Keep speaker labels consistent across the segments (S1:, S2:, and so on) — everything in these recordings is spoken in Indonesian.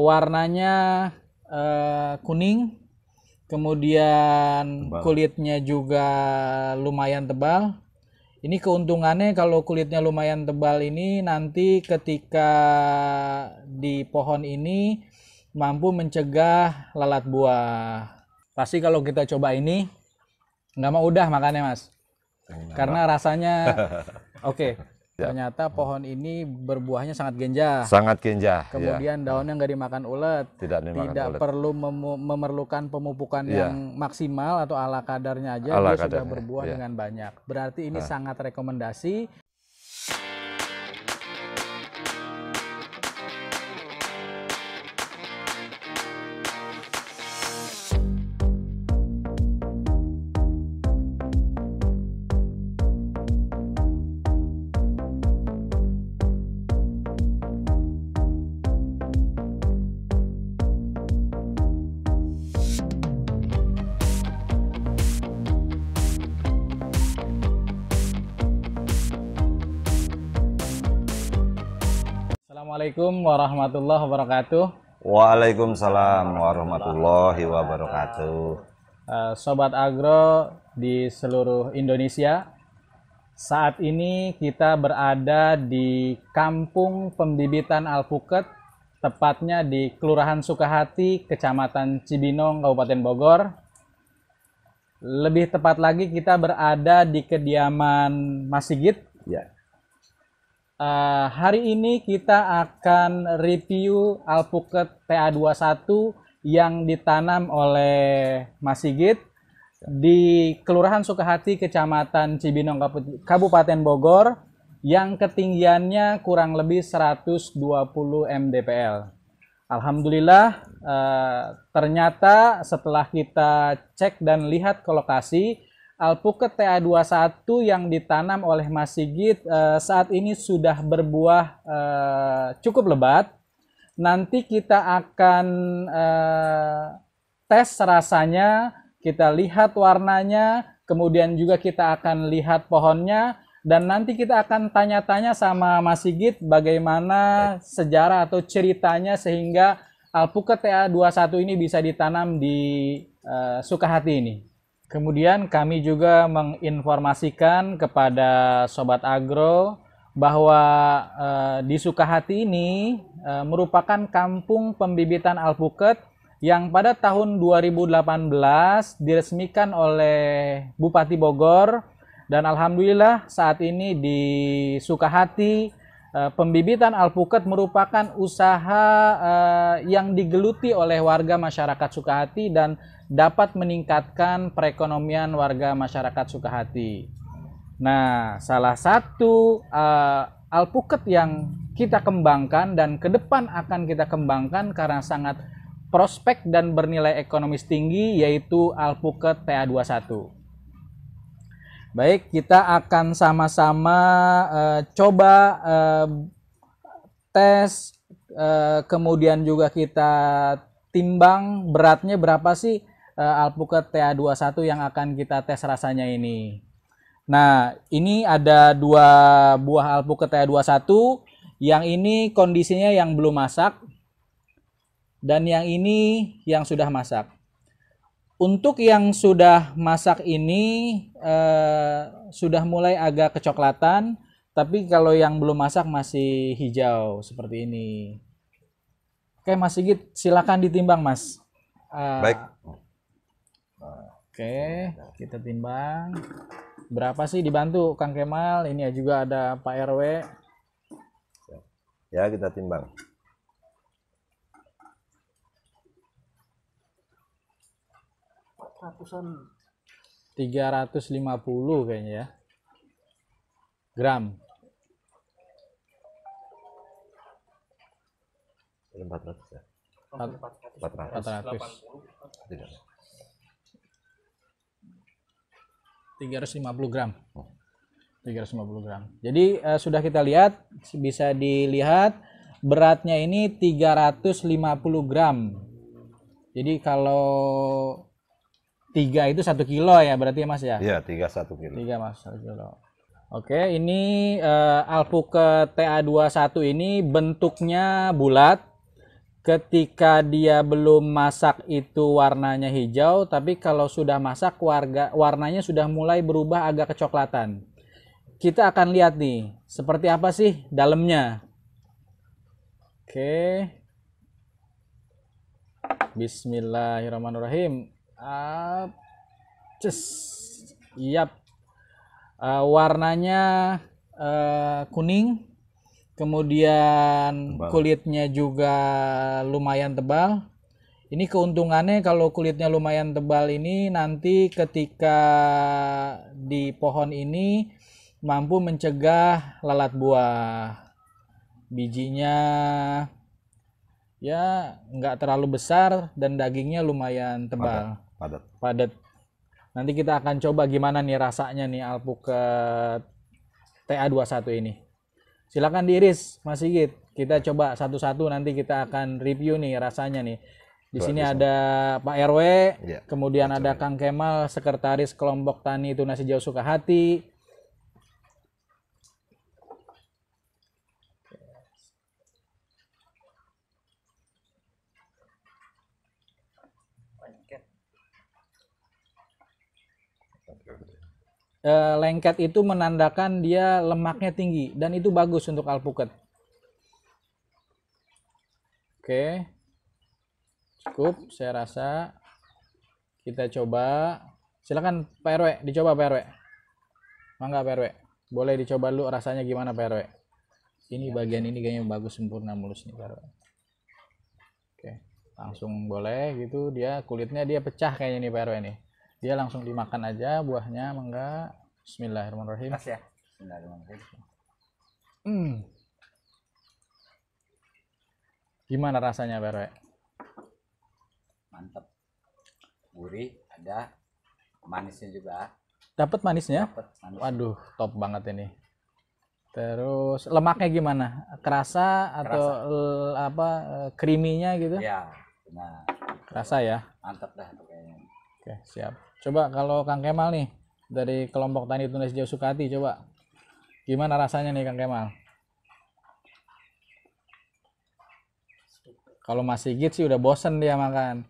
S1: Warnanya kuning, kemudian kulitnya juga lumayan tebal. Ini keuntungannya kalau kulitnya lumayan tebal ini nanti ketika di pohon ini mampu mencegah lalat buah. Pasti kalau kita coba ini nggak mau udah makannya, Mas. Karena rasanya oke. Ternyata pohon ini berbuahnya sangat genjah.
S2: Sangat genjah.
S1: Kemudian daunnya nggak dimakan ulet.
S2: Tidak
S1: perlu memerlukan pemupukan yang maksimal atau ala kadarnya aja. Dia sudah berbuah dengan banyak. Berarti ini sangat rekomendasi. Assalamualaikum warahmatullahi wabarakatuh.
S2: Waalaikumsalam warahmatullahi wabarakatuh.
S1: Sobat Agro di seluruh Indonesia, saat ini kita berada di Kampung Pembibitan Alpuket, tepatnya di Kelurahan Sukahati, Kecamatan Cibinong, Kabupaten Bogor. Lebih tepat lagi kita berada di kediaman Mas Sigit.
S2: Ya.
S1: Hari ini kita akan review alpuket TA21 yang ditanam oleh Mas Sigit di Kelurahan Sukahati, Kecamatan Cibinong, Kabupaten Bogor, yang ketinggiannya kurang lebih 120 mdpl. Alhamdulillah, ternyata setelah kita cek dan lihat ke lokasi, alpuket TA21 yang ditanam oleh Mas Sigit saat ini sudah berbuah cukup lebat. Nanti kita akan tes rasanya, kita lihat warnanya, kemudian juga kita akan lihat pohonnya, dan nanti kita akan tanya-tanya sama Mas Sigit bagaimana sejarah atau ceritanya sehingga alpuket TA21 ini bisa ditanam di Sukahati ini. Kemudian kami juga menginformasikan kepada Sobat Agro bahwa di Sukahati ini merupakan kampung pembibitan alpuket yang pada tahun 2018 diresmikan oleh Bupati Bogor, dan alhamdulillah saat ini di Sukahati pembibitan alpuket merupakan usaha yang digeluti oleh warga masyarakat Sukahati dan dapat meningkatkan perekonomian warga masyarakat Sukahati. Nah, salah satu alpuket yang kita kembangkan dan ke depan akan kita kembangkan karena sangat prospek dan bernilai ekonomis tinggi, yaitu alpuket TA21. Baik, kita akan sama-sama coba tes, kemudian juga kita timbang beratnya berapa sih alpuket TA21 yang akan kita tes rasanya ini. Nah, ini ada dua buah alpuket TA21, yang ini kondisinya yang belum masak, dan yang ini yang sudah masak. Untuk yang sudah masak ini sudah mulai agak kecoklatan, tapi kalau yang belum masak masih hijau seperti ini. Oke, Mas Sigit, silakan ditimbang, Mas.
S2: Baik.
S1: Oke, kita timbang. Berapa sih, dibantu Kang Kemal? Ini juga ada Pak RW.
S2: Ya, kita timbang.
S1: 350 kayaknya ya. Gram.
S2: 400 ya.
S1: 400. 350 gram. 350 gram. Jadi sudah kita lihat, bisa dilihat beratnya ini 350 gram. Jadi kalau 3 itu 1 kilo ya berarti ya, Mas ya?
S2: Iya, 3 1 kilo.
S1: 3 Mas, 1 kilo. Oke, ini alpuket TA21 ini bentuknya bulat. ketika dia belum masak itu warnanya hijau, tapi kalau sudah masak warnanya sudah mulai berubah agak kecoklatan. Kita akan lihat nih, seperti apa sih dalamnya. Oke. Bismillahirrahmanirrahim. Yap. Warnanya kuning. Kemudian kulitnya juga lumayan tebal. Ini keuntungannya kalau kulitnya lumayan tebal ini nanti ketika di pohon ini mampu mencegah lalat buah. Bijinya ya nggak terlalu besar dan dagingnya lumayan tebal. Padat. Nanti kita akan coba gimana nih rasanya nih alpukat TA21 ini. Silakan diiris, Mas Sigit. Kita coba satu-satu, nanti kita akan review nih rasanya nih. Di sini ada Pak RW, ya, kemudian ada Kang Kemal, Sekretaris Kelompok Tani Tunas Hijau Sukahati. Lengket itu menandakan dia lemaknya tinggi dan itu bagus untuk alpukat. Oke, cukup saya rasa. Kita coba. Silakan Pak RW, dicoba Pak RW. Mangga Pak RW, boleh dicoba dulu rasanya gimana Pak RW. Ini bagian ini kayaknya bagus, sempurna, mulus nih Pak RW. Oke, langsung boleh gitu. Dia kulitnya dia pecah kayaknya nih Pak RW nih. Dia langsung dimakan aja buahnya, mangga. Bismillahirrahmanirrahim.
S3: Mas ya. Bismillahirrahmanirrahim.
S1: Gimana rasanya, Pak RW?
S3: Mantap. Gurih, ada manisnya juga.
S1: Dapat manisnya?
S3: Dapat manis.
S1: Waduh, top banget ini. Terus lemaknya gimana? Kerasa atau apa creamy-nya gitu?
S3: Ya, benar.
S1: Kerasa ya?
S3: Mantap dah kayaknya.
S1: Oke, siap. Coba kalau Kang Kemal nih dari Kelompok Tani Tunas Hijau Sukahati, coba gimana rasanya nih Kang Kemal? Kalau Mas Sigit sih udah bosen dia makan.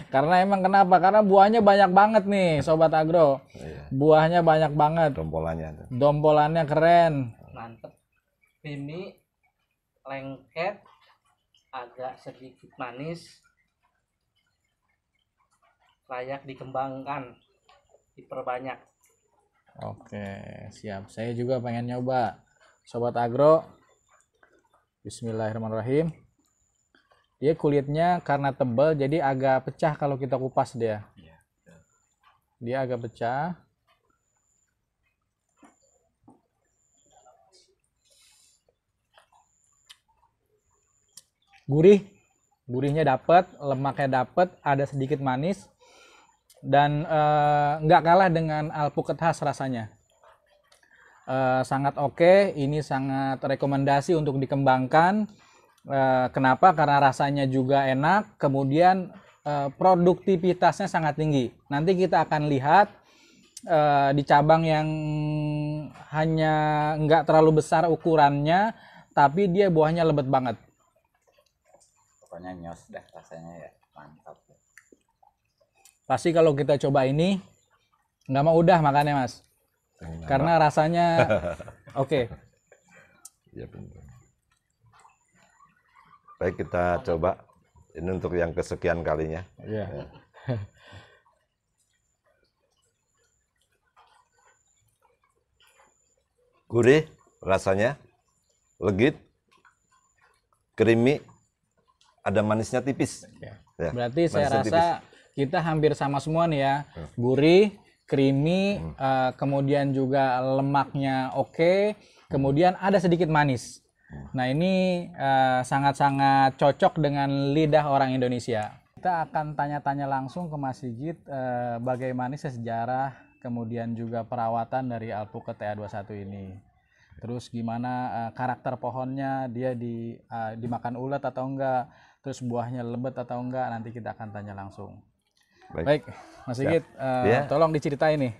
S1: Karena emang kenapa? Karena buahnya banyak banget nih Sobat Agro. Buahnya banyak banget. Dompolannya keren.
S4: Mantep. Ini lengket, agak sedikit manis. Layak dikembangkan, diperbanyak.
S1: Oke, siap. Saya juga pengen nyoba. Sobat Agro, bismillahirrahmanirrahim. Dia kulitnya karena tebal jadi agak pecah kalau kita kupas dia. Dia agak pecah. Gurihnya dapat, lemaknya dapat, ada sedikit manis. Dan nggak kalah dengan alpukat khas rasanya. Sangat oke, ini sangat rekomendasi untuk dikembangkan. Kenapa? Karena rasanya juga enak, kemudian produktivitasnya sangat tinggi. Nanti kita akan lihat di cabang yang hanya nggak terlalu besar ukurannya, tapi dia buahnya lebat banget.
S3: Pokoknya nyos dah rasanya ya, mantap.
S1: Pasti kalau kita coba ini nggak mau udah makannya Mas, karena rasanya oke.
S2: Ya, benar. Baik, kita coba ini untuk yang kesekian kalinya.
S1: Ya.
S2: Gurih rasanya, legit, creamy, ada manisnya tipis.
S1: Ya.
S2: Ya,
S1: berarti saya rasa kita hampir sama semua nih ya. Gurih, creamy, kemudian juga lemaknya oke, kemudian ada sedikit manis. Nah ini sangat-sangat cocok dengan lidah orang Indonesia. Kita akan tanya-tanya langsung ke Mas Sigit bagaimana sejarah kemudian juga perawatan dari alpukat TA21 ini. Terus gimana karakter pohonnya, dia dimakan ulat atau enggak, terus buahnya lebat atau enggak, nanti kita akan tanya langsung. Baik, Mas Sigit, tolong diceritain nih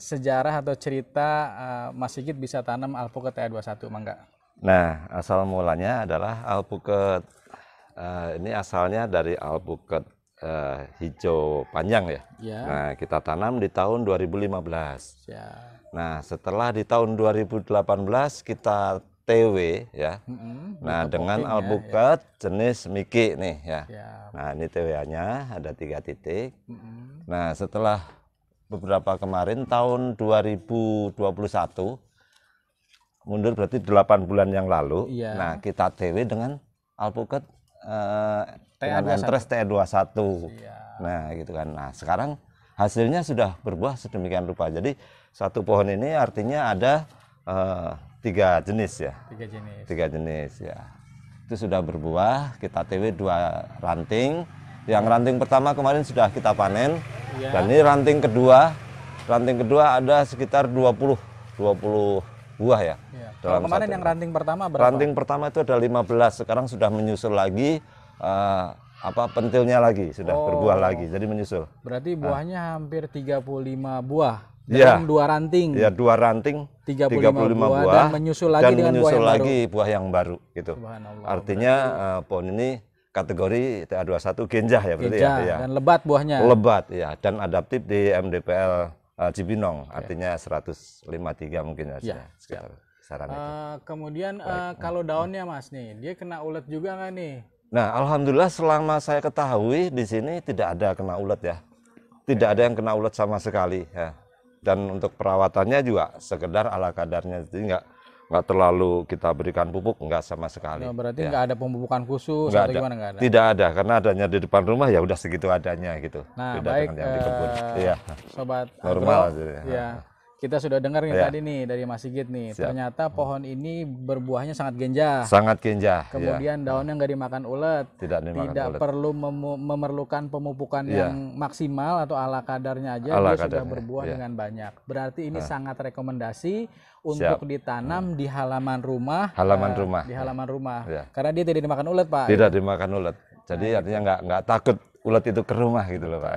S1: sejarah atau cerita Mas Sigit bisa tanam alpukat TA21, mangga.
S2: Nah, asal mulanya adalah alpukat. Ini asalnya dari alpukat hijau panjang ya.
S1: Ya.
S2: Nah, kita tanam di tahun 2015.
S1: Ya.
S2: Nah, setelah di tahun 2018 kita TW ya. Nah, dengan alpukat jenis Miki nih ya. Nah, ini TWA-nya ada 3 titik. Nah, setelah beberapa kemarin tahun 2021 mundur berarti 8 bulan yang lalu. Nah, kita TW dengan alpukat dengan entres TE21. Nah, gitu kan. Nah, sekarang hasilnya sudah berbuah sedemikian rupa. Jadi satu pohon ini artinya ada 3 jenis ya. 3 jenis ya. Itu sudah berbuah, kita TW 2 ranting. Yang ranting pertama kemarin sudah kita panen. Dan ini ranting kedua ada sekitar 20 buah ya.
S1: Kalau kemarin yang ranting pertama berapa?
S2: Ranting pertama itu ada 15, sekarang sudah menyusul lagi pentilnya lagi, sudah berbuah lagi, jadi menyusul.
S1: Berarti buahnya hampir 35 buah dalam 2 ranting.
S2: Ya, 2 ranting 35 buah
S1: dan menyusul lagi
S2: dan
S1: dengan
S2: menyusul
S1: buah yang
S2: lagi buah yang baru gitu. Artinya pohon ini kategori TA21 genjah ya berarti ya.
S1: Dan lebat buahnya.
S2: Lebat ya, dan adaptif di MDPL Cibinong, artinya 153 mungkin ya. Sekitar saran itu.
S1: Kemudian kalau daunnya Mas nih, dia kena ulet juga nggak nih?
S2: Nah, alhamdulillah selama saya ketahui di sini tidak ada kena ulet ya. Tidak ada yang kena ulet sama sekali ya. Dan untuk perawatannya juga sekedar ala kadarnya, jadi nggak terlalu kita berikan pupuk, nggak sama sekali.
S1: Berarti nggak ada pemupukan khusus
S2: nggak
S1: atau
S2: ada.
S1: gimana? Nggak ada.
S2: Tidak ada, karena adanya di depan rumah ya udah segitu adanya gitu.
S1: Nah,
S2: beda
S1: baik
S2: dengan yang di kebun. Iya.
S1: Sobat
S2: Normal
S1: Agro,
S2: gitu
S1: ya. Kita sudah dengar nih tadi nih dari Mas Sigit nih. Ternyata pohon ini berbuahnya sangat genjah.
S2: Sangat genjah.
S1: Kemudian daunnya nggak dimakan ulet.
S2: Tidak dimakan ulet.
S1: Perlu memerlukan pemupukan yang maksimal atau ala kadarnya aja dia sudah berbuah dengan banyak. Berarti ini sangat rekomendasi untuk ditanam di halaman rumah. Di halaman rumah. Karena dia tidak dimakan ulet, Pak.
S2: Tidak dimakan ulet. Jadi artinya nggak takut ulet itu ke rumah gitu loh, Pak.